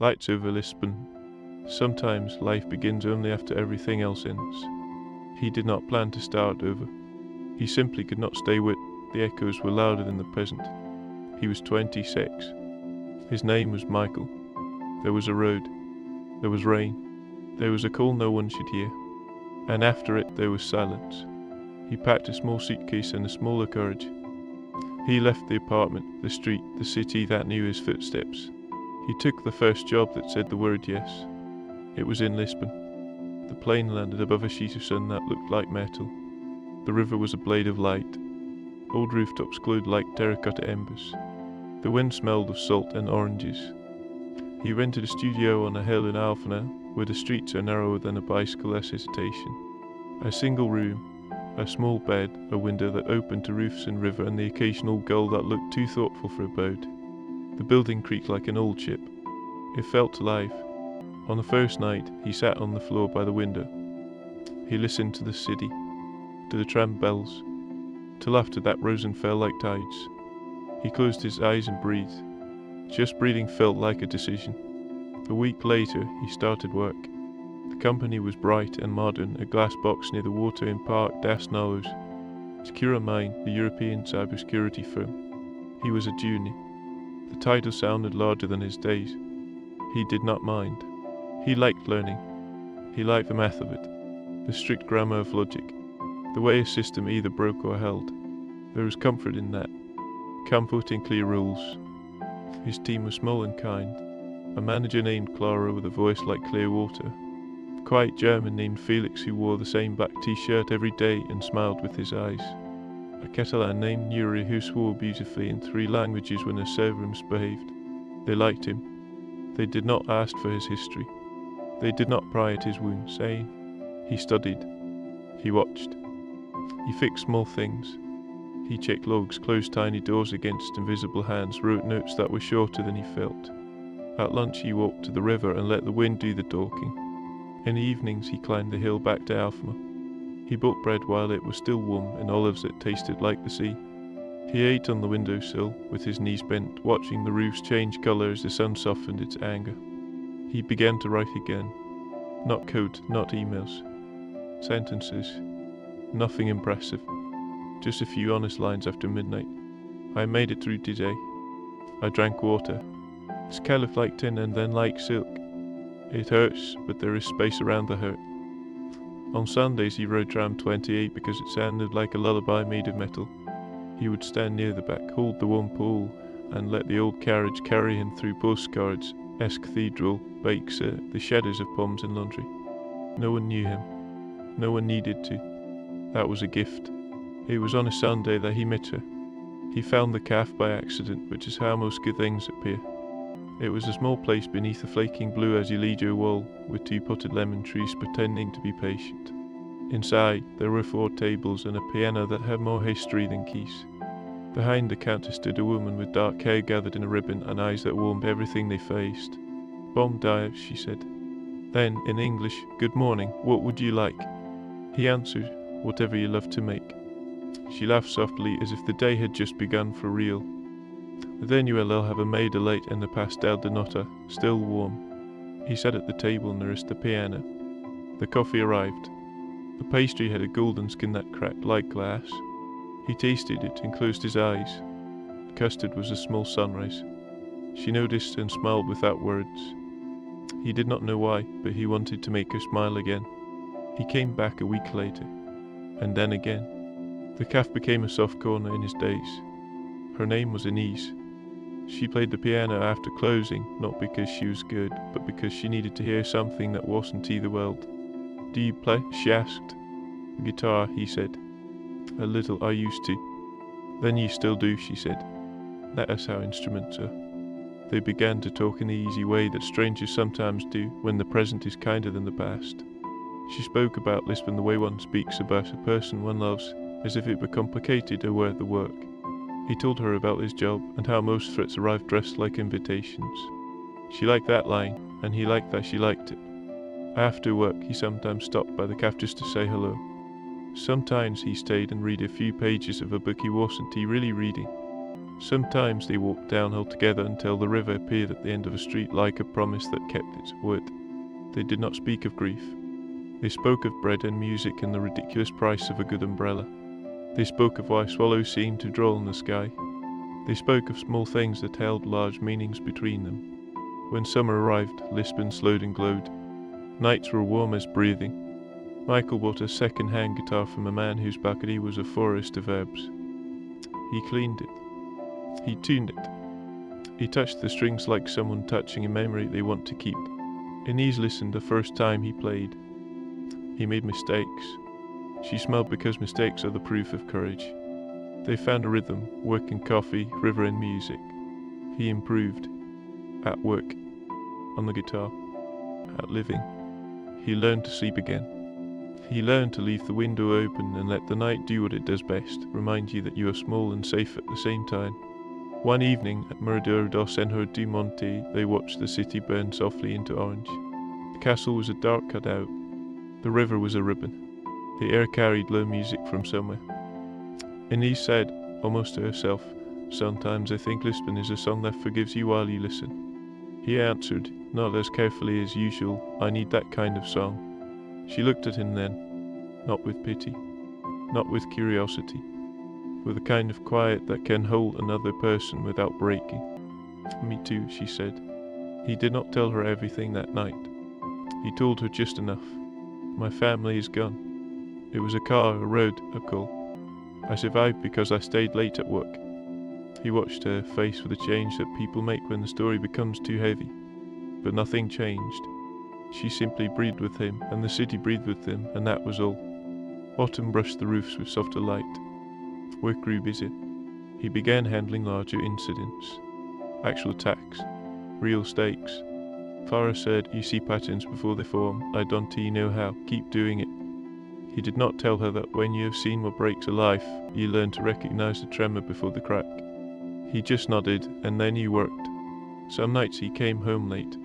Lights over Lisbon. Sometimes life begins only after everything else ends. He did not plan to start over. He simply could not stay with. The echoes were louder than the present. He was 26. His name was Michael. There was a road. There was rain. There was a call no one should hear. And after it there was silence. He packed a small suitcase and a smaller courage. He left the apartment, the street, the city that knew his footsteps. He took the first job that said the word yes. It was in Lisbon. The plane landed above a sheet of sun that looked like metal. The river was a blade of light. Old rooftops glowed like terracotta embers. The wind smelled of salt and oranges. He rented a studio on a hill in Alphenau, where the streets are narrower than a bicyclist's hesitation. A single room, a small bed, a window that opened to roofs and river, and the occasional gull that looked too thoughtful for a boat. The building creaked like an old ship. It felt alive. On the first night, he sat on the floor by the window. He listened to the city, to the tram bells, to laughter that rose and fell like tides. He closed his eyes and breathed. Just breathing felt like a decision. A week later, he started work. The company was bright and modern, a glass box near the water in Park das Naus. Secure Mine, the European cybersecurity firm. He was a junior. The title sounded larger than his days. He did not mind. He liked learning. He liked the math of it, the strict grammar of logic, the way a system either broke or held. There was comfort in that, comfort in clear rules. His team was small and kind. A manager named Clara with a voice like clear water. A quiet German named Felix who wore the same black t-shirt every day and smiled with his eyes. A Catalan named Nuri who swore beautifully in 3 languages when a server misbehaved. They liked him. They did not ask for his history. They did not pry at his wounds, saying, he studied. He watched. He fixed small things. He checked logs, closed tiny doors against invisible hands, wrote notes that were shorter than he felt. At lunch he walked to the river and let the wind do the talking. In the evenings he climbed the hill back to Alfma. He bought bread while it was still warm and olives that tasted like the sea. He ate on the windowsill, with his knees bent, watching the roofs change colour as the sun softened its anger. He began to write again. Not code, not emails. Sentences. Nothing impressive. Just a few honest lines after midnight. I made it through today. I drank water. It's kind of like tin and then like silk. It hurts, but there is space around the hurt. On Sundays he rode tram 28 because it sounded like a lullaby made of metal. He would stand near the back, hold the one pole, and let the old carriage carry him through postcards, S Cathedral, Bakes, the shadows of Poms and Laundry. No one knew him. No one needed to. That was a gift. It was on a Sunday that he met her. He found the cafe by accident, which is how most good things appear. It was a small place beneath a flaking blue azulejos wall, with 2 potted lemon trees pretending to be patient. Inside, there were 4 tables and a piano that had more history than keys. Behind the counter stood a woman with dark hair gathered in a ribbon and eyes that warmed everything they faced. Bom dia, she said. Then, in English, good morning, what would you like? He answered, whatever you love to make. She laughed softly as if the day had just begun for real. Then you will have a maid late and the pastel de nata, still warm. He sat at the table nearest the piano. The coffee arrived. The pastry had a golden skin that cracked like glass. He tasted it and closed his eyes. The custard was a small sunrise. She noticed and smiled without words. He did not know why, but he wanted to make her smile again. He came back a week later, and then again. The cafe became a soft corner in his days. Her name was Inez. She played the piano after closing, not because she was good, but because she needed to hear something that wasn't either world. Do you play? She asked. Guitar, he said. A little, I used to. Then you still do, she said. That is how instruments are. They began to talk in the easy way that strangers sometimes do when the present is kinder than the past. She spoke about Lisbon the way one speaks about a person one loves, as if it were complicated or worth the work. He told her about his job and how most threats arrived dressed like invitations. She liked that line, and he liked that she liked it. After work, he sometimes stopped by the cafe just to say hello. Sometimes he stayed and read a few pages of a book he wasn't really reading. Sometimes they walked downhill together until the river appeared at the end of a street like a promise that kept its word. They did not speak of grief. They spoke of bread and music and the ridiculous price of a good umbrella. They spoke of why swallows seemed to draw in the sky. They spoke of small things that held large meanings between them. When summer arrived, Lisbon slowed and glowed. Nights were warm as breathing. Michael bought a second-hand guitar from a man whose balcony was a forest of herbs. He cleaned it. He tuned it. He touched the strings like someone touching a memory they want to keep. Inez listened the first time he played. He made mistakes. She smiled because mistakes are the proof of courage. They found a rhythm, work and coffee, river and music. He improved. At work. On the guitar. At living. He learned to sleep again. He learned to leave the window open and let the night do what it does best, remind you that you are small and safe at the same time. One evening at Mirador dos Senhor do Monte, they watched the city burn softly into orange. The castle was a dark cutout. The river was a ribbon. The air carried low music from somewhere. Inez said, almost to herself, "Sometimes I think Lisbon is a song that forgives you while you listen." He answered, not as carefully as usual, "I need that kind of song." She looked at him then, not with pity, not with curiosity, with a kind of quiet that can hold another person without breaking. "Me too," she said. He did not tell her everything that night. He told her just enough. "My family is gone. It was a car, a road, a call. I survived because I stayed late at work." He watched her face with the change that people make when the story becomes too heavy. But nothing changed. She simply breathed with him, and the city breathed with him, and that was all. Autumn brushed the roofs with softer light. Work grew busy. He began handling larger incidents. Actual attacks. Real stakes. Farah said, "You see patterns before they form. I don't know how. Keep doing it." He did not tell her that when you have seen what breaks a life, you learn to recognize the tremor before the crack. He just nodded, and then he worked. Some nights he came home late.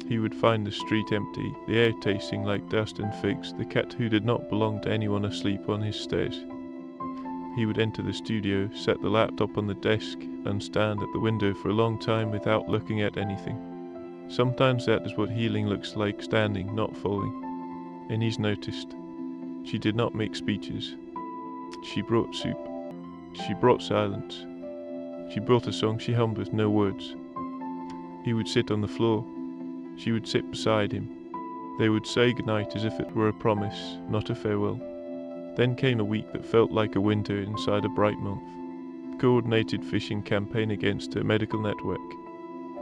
He would find the street empty, the air tasting like dust and figs, the cat who did not belong to anyone asleep on his stairs. He would enter the studio, set the laptop on the desk, and stand at the window for a long time without looking at anything. Sometimes that is what healing looks like, standing, not falling. Inez noticed. She did not make speeches. She brought soup. She brought silence. She brought a song she hummed with no words. He would sit on the floor. She would sit beside him. They would say goodnight as if it were a promise, not a farewell. Then came a week that felt like a winter inside a bright month. Coordinated phishing campaign against a medical network.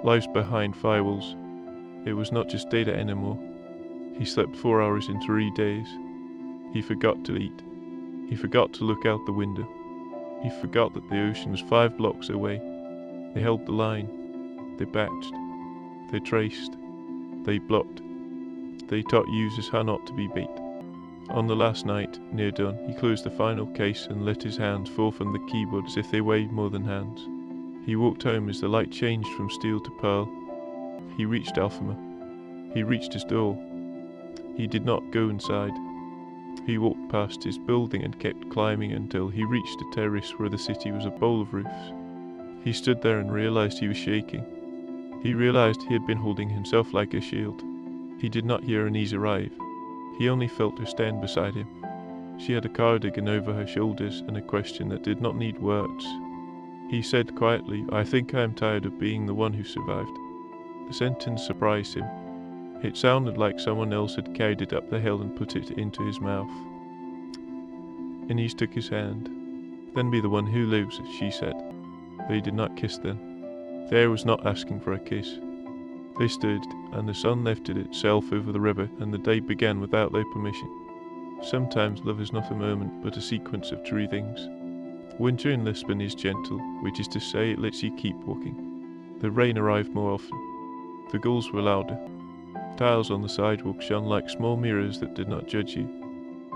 Lives behind firewalls. It was not just data anymore. He slept 4 hours in 3 days. He forgot to eat. He forgot to look out the window. He forgot that the ocean was 5 blocks away. They held the line. They batched. They traced. They blocked. They taught users how not to be bait. On the last night, near dawn, he closed the final case and let his hands fall from the keyboard as if they weighed more than hands. He walked home as the light changed from steel to pearl. He reached Alfama. He reached his door. He did not go inside. He walked past his building and kept climbing until he reached a terrace where the city was a bowl of roofs. He stood there and realized he was shaking. He realized he had been holding himself like a shield. He did not hear Inez arrive. He only felt her stand beside him. She had a cardigan over her shoulders and a question that did not need words. He said quietly, "I think I am tired of being the one who survived." The sentence surprised him. It sounded like someone else had carried it up the hill and put it into his mouth. Inez took his hand. "Then be the one who lives," she said. They did not kiss then. The air was not asking for a kiss. They stood, and the sun lifted itself over the river, and the day began without their permission. Sometimes love is not a moment, but a sequence of true things. Winter in Lisbon is gentle, which is to say it lets you keep walking. The rain arrived more often. The gulls were louder. Tiles on the sidewalk shone like small mirrors that did not judge you.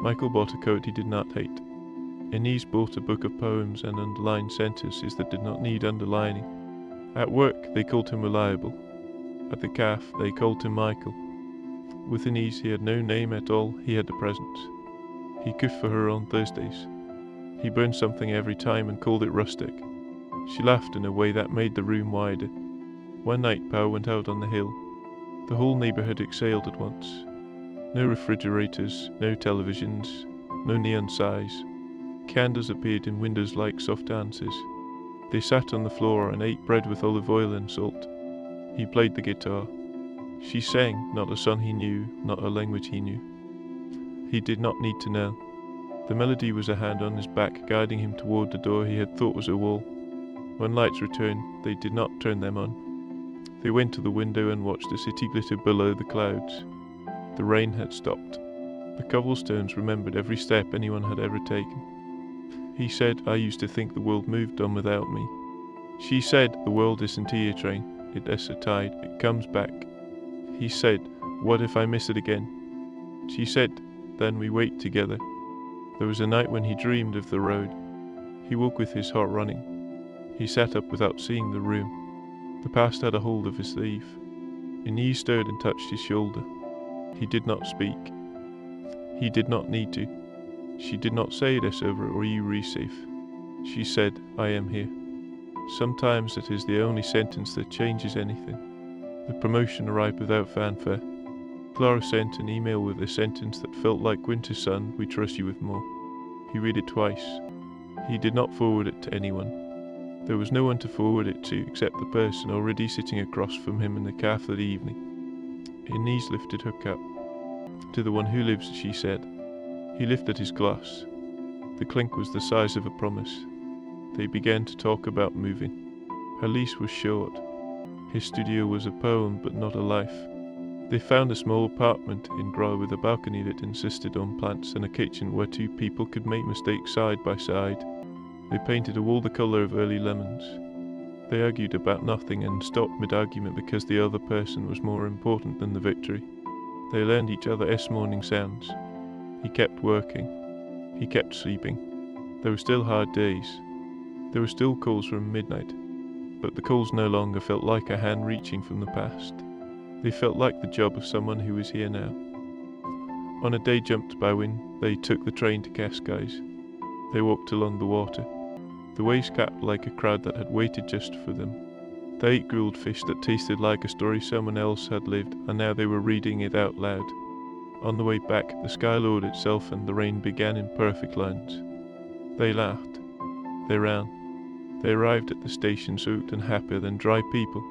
Michael bought a coat he did not hate. Inez bought a book of poems and underlined sentences that did not need underlining. At work, they called him reliable. At the cafe, they called him Michael. With Inez, he had no name at all, he had a presence. He cooked for her on Thursdays. He burned something every time and called it rustic. She laughed in a way that made the room wider. One night power went out on the hill. The whole neighborhood exhaled at once. No refrigerators, no televisions, no neon signs. Candles appeared in windows like soft dancers. They sat on the floor and ate bread with olive oil and salt. He played the guitar. She sang, not a song he knew, not a language he knew. He did not need to know. The melody was a hand on his back guiding him toward the door he had thought was a wall. When lights returned, they did not turn them on. They went to the window and watched the city glitter below the clouds. The rain had stopped. The cobblestones remembered every step anyone had ever taken. He said, I used to think the world moved on without me. She said, the world isn't a train. It is a tide. It comes back. He said, what if I miss it again? She said, then we wait together. There was a night when he dreamed of the road. He woke with his heart running. He sat up without seeing the room. The past had a hold of his sleeve. A knee stirred and touched his shoulder. He did not speak. He did not need to. She did not say it is over or you re safe. She said, I am here. Sometimes it is the only sentence that changes anything. The promotion arrived without fanfare. Clara sent an email with a sentence that felt like winter sun, we trust you with more. He read it twice. He did not forward it to anyone. There was no one to forward it to except the person already sitting across from him in the cafe that evening. Inez lifted her cup. To the one who lives, she said. He lifted his glass. The clink was the size of a promise. They began to talk about moving. Her lease was short. His studio was a poem but not a life. They found a small apartment in Gras with a balcony that insisted on plants and a kitchen where two people could make mistakes side by side. They painted a wall the color of early lemons. They argued about nothing and stopped mid-argument because the other person was more important than the victory. They learned each other's morning sounds. He kept working. He kept sleeping. There were still hard days. There were still calls from midnight. But the calls no longer felt like a hand reaching from the past. They felt like the job of someone who was here now. On a day jumped by wind, they took the train to Cascais. They walked along the water. The waves capped like a crowd that had waited just for them. They ate grilled fish that tasted like a story someone else had lived, and now they were reading it out loud. On the way back, the sky lowered itself and the rain began in perfect lines. They laughed. They ran. They arrived at the station soaked and happier than dry people.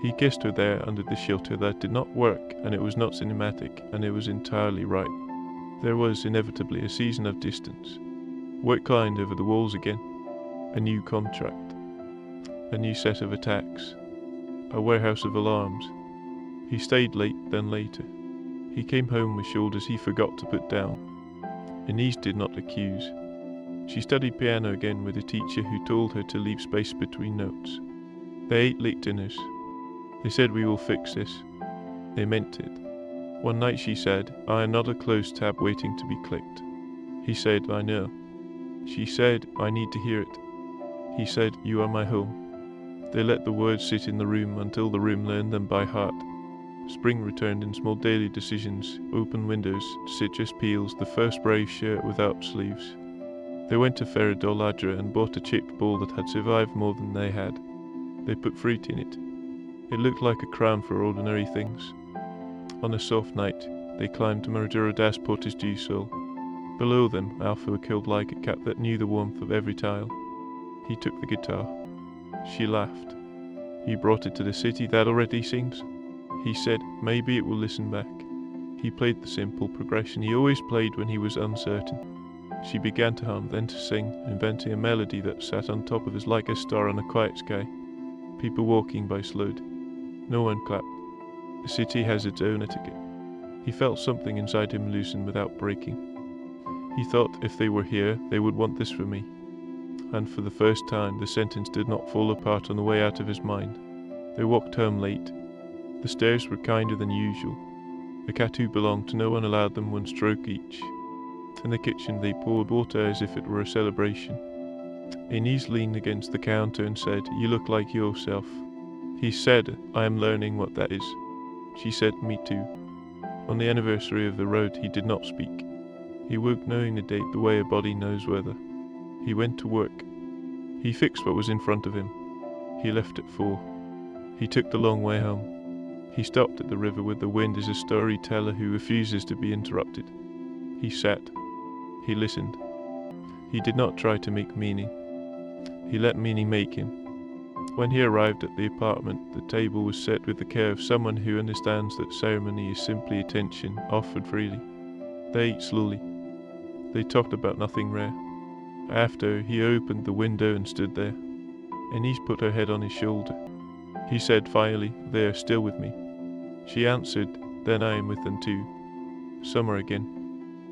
He kissed her there under the shelter that did not work, and it was not cinematic, and it was entirely right. There was inevitably a season of distance. Work climbed over the walls again. A new contract. A new set of attacks. A warehouse of alarms. He stayed late, then later. He came home with shoulders he forgot to put down. Inez did not accuse. She studied piano again with a teacher who told her to leave space between notes. They ate late dinners. They said we will fix this. They meant it. One night she said, I am not a closed tab waiting to be clicked. He said, I know. She said, I need to hear it. He said, you are my home. They let the words sit in the room until the room learned them by heart. Spring returned in small daily decisions, open windows, citrus peels, the first brave shirt without sleeves. They went to Ferrador and bought a chipped ball that had survived more than they had. They put fruit in it. It looked like a crown for ordinary things. On a soft night, they climbed to Maradura das Portas do Sol. Below them, Alpha curled like a cat that knew the warmth of every tile. He took the guitar. She laughed. He brought it to the city that already sings. He said, maybe it will listen back. He played the simple progression he always played when he was uncertain. She began to hum, then to sing, inventing a melody that sat on top of us like a star on a quiet sky. People walking by slowed. No one clapped. The city has its own etiquette. He felt something inside him loosen without breaking. He thought if they were here, they would want this for me. And for the first time, the sentence did not fall apart on the way out of his mind. They walked home late. The stairs were kinder than usual. The cat who belonged to no one allowed them one stroke each. In the kitchen they poured water as if it were a celebration. Inez leaned against the counter and said, you look like yourself. He said, I am learning what that is. She said, me too. On the anniversary of the road he did not speak. He woke knowing the date the way a body knows weather. He went to work. He fixed what was in front of him. He left at 4. He took the long way home. He stopped at the river with the wind as a storyteller who refuses to be interrupted. He sat. He listened. He did not try to make meaning. He let meaning make him. When he arrived at the apartment, the table was set with the care of someone who understands that ceremony is simply attention offered freely. They ate slowly. They talked about nothing rare. After, he opened the window and stood there. Anise put her head on his shoulder. He said finally, "They are still with me." She answered, "Then I am with them too." Summer again.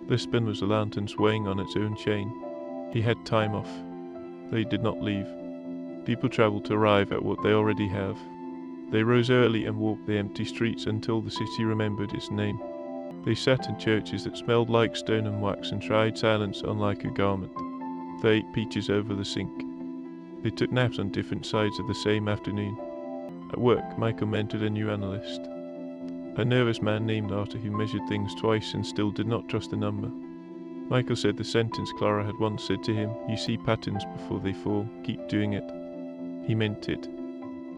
Lisbon was a lantern swaying on its own chain. He had time off. They did not leave. People travel to arrive at what they already have. They rose early and walked the empty streets until the city remembered its name. They sat in churches that smelled like stone and wax and tried silence on like a garment. They ate peaches over the sink. They took naps on different sides of the same afternoon. At work, Michael mentored a new analyst. A nervous man named Arthur who measured things twice and still did not trust the number. Michael said the sentence Clara had once said to him, "You see patterns before they form, keep doing it." He meant it.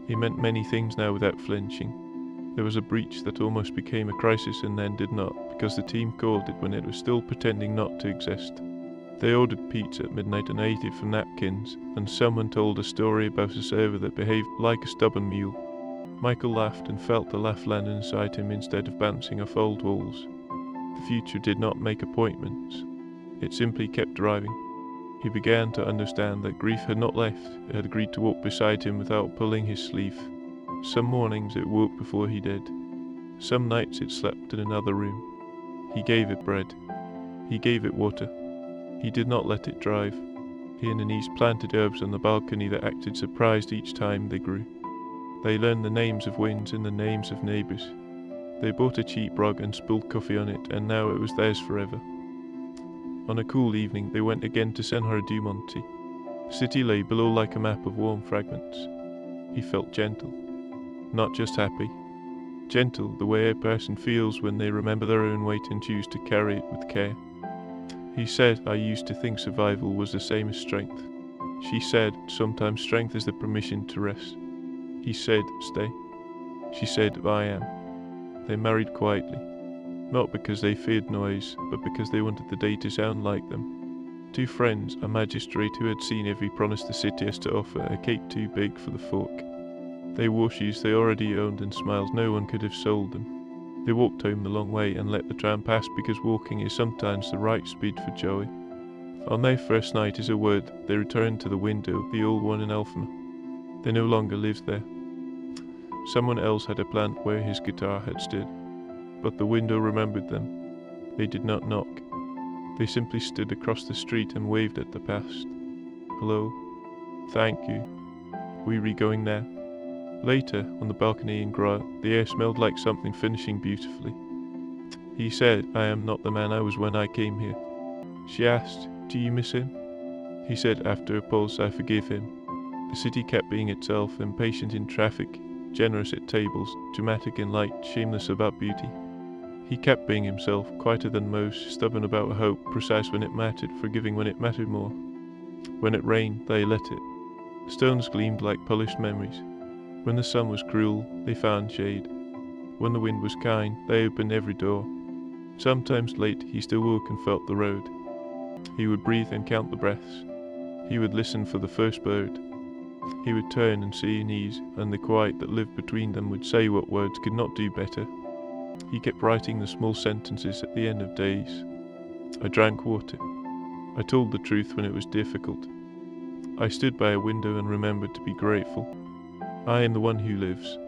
He meant many things now without flinching. There was a breach that almost became a crisis and then did not, because the team called it when it was still pretending not to exist. They ordered pizza at midnight and ate it from napkins, and someone told a story about a server that behaved like a stubborn mule. Michael laughed and felt the laugh land inside him instead of bouncing off old walls. The future did not make appointments. It simply kept driving. He began to understand that grief had not left. It had agreed to walk beside him without pulling his sleeve. Some mornings it woke before he did. Some nights it slept in another room. He gave it bread. He gave it water. He did not let it drive. He and Anise planted herbs on the balcony that acted surprised each time they grew. They learned the names of winds and the names of neighbours. They bought a cheap rug and spilled coffee on it, and now it was theirs forever. On a cool evening they went again to Senhora do Monte. The city lay below like a map of warm fragments. He felt gentle. Not just happy. Gentle the way a person feels when they remember their own weight and choose to carry it with care. He said, "I used to think survival was the same as strength." She said, "Sometimes strength is the permission to rest." He said, "Stay." She said, "I am." They married quietly. Not because they feared noise, but because they wanted the day to sound like them. Two friends, a magistrate who had seen every promise the city has to offer, a cape too big for the fork. They wore shoes they already owned and smiles no one could have sold them. They walked home the long way and let the tram pass because walking is sometimes the right speed for joy. On their first night as a word, they returned to the window, the old one in Elfma. They no longer lived there. Someone else had a plant where his guitar had stood, but the window remembered them. They did not knock. They simply stood across the street and waved at the past. "Hello. Thank you. We going now?" Later, on the balcony in Gras, the air smelled like something finishing beautifully. He said, "I am not the man I was when I came here." She asked, "Do you miss him?" He said after a pause, "I forgive him." The city kept being itself, impatient in traffic, generous at tables, dramatic in light, shameless about beauty. He kept being himself, quieter than most, stubborn about hope, precise when it mattered, forgiving when it mattered more. When it rained, they let it. Stones gleamed like polished memories. When the sun was cruel, they found shade. When the wind was kind, they opened every door. Sometimes late, he still woke and felt the road. He would breathe and count the breaths. He would listen for the first bird. He would turn and see Anise, and the quiet that lived between them would say what words could not do better. He kept writing the small sentences at the end of days. I drank water. I told the truth when it was difficult. I stood by a window and remembered to be grateful. I am the one who lives.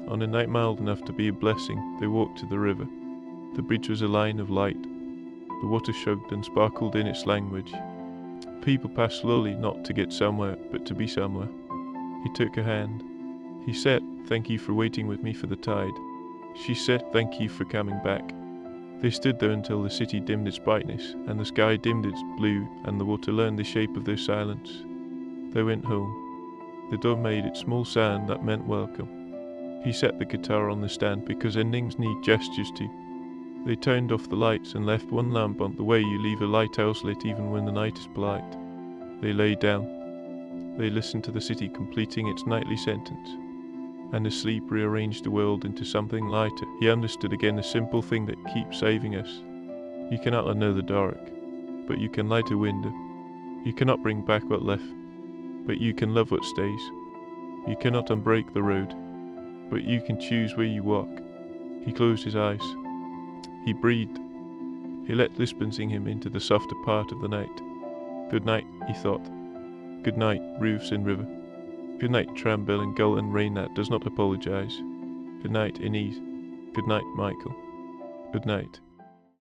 On a night mild enough to be a blessing, they walked to the river. The bridge was a line of light. The water shrugged and sparkled in its language. People passed slowly, not to get somewhere, but to be somewhere. He took her hand. He said, "Thank you for waiting with me for the tide." She said, "Thank you for coming back." They stood there until the city dimmed its brightness, and the sky dimmed its blue, and the water learned the shape of their silence. They went home. The door made its small sound that meant welcome. He set the guitar on the stand because endings need gestures too. They turned off the lights and left one lamp on the way you leave a lighthouse lit even when the night is polite. They lay down. They listened to the city completing its nightly sentence, and as sleep rearranged the world into something lighter, he understood again the simple thing that keeps saving us. You cannot unknow the dark, but you can light a window. You cannot bring back what left, but you can love what stays. You cannot unbreak the road, but you can choose where you walk. He closed his eyes. He breathed. He let Lisbon sing him into the softer part of the night. Good night, he thought. Good night, roofs and river. Good night, tram bell and gull and rain that does not apologize. Good night, Inez. Good night, Michael. Good night.